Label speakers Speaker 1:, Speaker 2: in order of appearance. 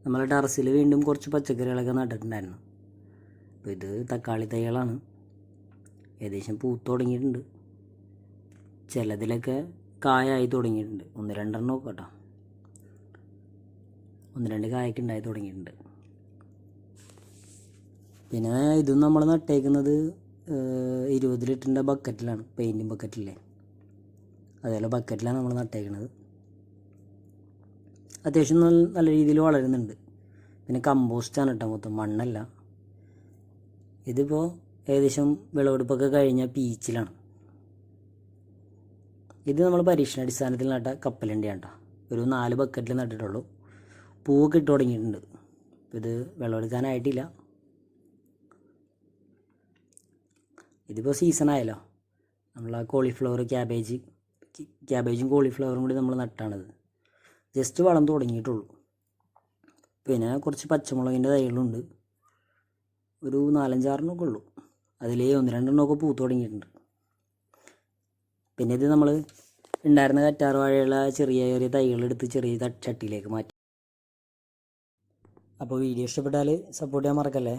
Speaker 1: നമ്മളെ ടെറസിൽ വീണ്ടും കുറച്ച് പച്ചക്കറികളൊക്കെ നട്ടിട്ടുണ്ടായിരുന്നു. അപ്പോൾ ഇത് തക്കാളി തൈകളാണ്. ഏകദേശം പൂത്ത് തുടങ്ങിയിട്ടുണ്ട്. ചിലതിലൊക്കെ കായായി തുടങ്ങിയിട്ടുണ്ട്. 1-2 കേട്ടോ, 1-2 കായൊക്കെ ഉണ്ടായി തുടങ്ങിയിട്ടുണ്ട്. പിന്നെ ഇതും നമ്മൾ നട്ടേക്കുന്നത് 20 ലിറ്ററിൻ്റെ ബക്കറ്റിലാണ്, പെയിൻറ്റിങ് ബക്കറ്റില്ലേ, അതേപോലെ ബക്കറ്റിലാണ് നമ്മൾ നട്ടേക്കുന്നത്. അത്യാവശ്യം നല്ല രീതിയിൽ വളരുന്നുണ്ട്. പിന്നെ കമ്പോസ്റ്റാണ് കേട്ടോ, മൊത്തം മണ്ണല്ല. ഇതിപ്പോൾ ഏകദേശം വിളവെടുപ്പൊക്കെ കഴിഞ്ഞ പീച്ചിലാണ്. ഇത് നമ്മൾ പരീക്ഷണാടിസ്ഥാനത്തിൽ നട്ട കപ്പലണ്ടിയാണ് കേട്ടോ. ഒരു 4 ബക്കറ്റിൽ നട്ടിട്ടുള്ളൂ. പൂവൊക്കെ ഇട്ട് തുടങ്ങിയിട്ടുണ്ട്. ഇത് വിളവെടുക്കാനായിട്ടില്ല. ഇതിപ്പോൾ സീസണായല്ലോ. നമ്മൾ ആ കോളിഫ്ലവർ, ക്യാബേജും കോളിഫ്ലവറും കൂടി നമ്മൾ നട്ടാണത്. ജസ്റ്റ് വളം തുടങ്ങിയിട്ടുള്ളൂ. പിന്നെ കുറച്ച് പച്ചമുളകിൻ്റെ തൈകളുണ്ട്, ഒരു 4-5 ഉള്ളൂ. അതിൽ 1-2 പൂത്ത് തുടങ്ങിയിട്ടുണ്ട്. പിന്നെ ഇത് നമ്മൾ ഉണ്ടായിരുന്ന കറ്റാർ വാഴയുള്ള ചെറിയ ചെറിയ തൈകളെടുത്ത് ചെറിയ ചട്ടിയിലേക്ക് മാറ്റി. അപ്പോൾ വീഡിയോ ഇഷ്ടപ്പെട്ടാൽ സപ്പോർട്ട് ചെയ്യാൻ മറക്കല്ലേ.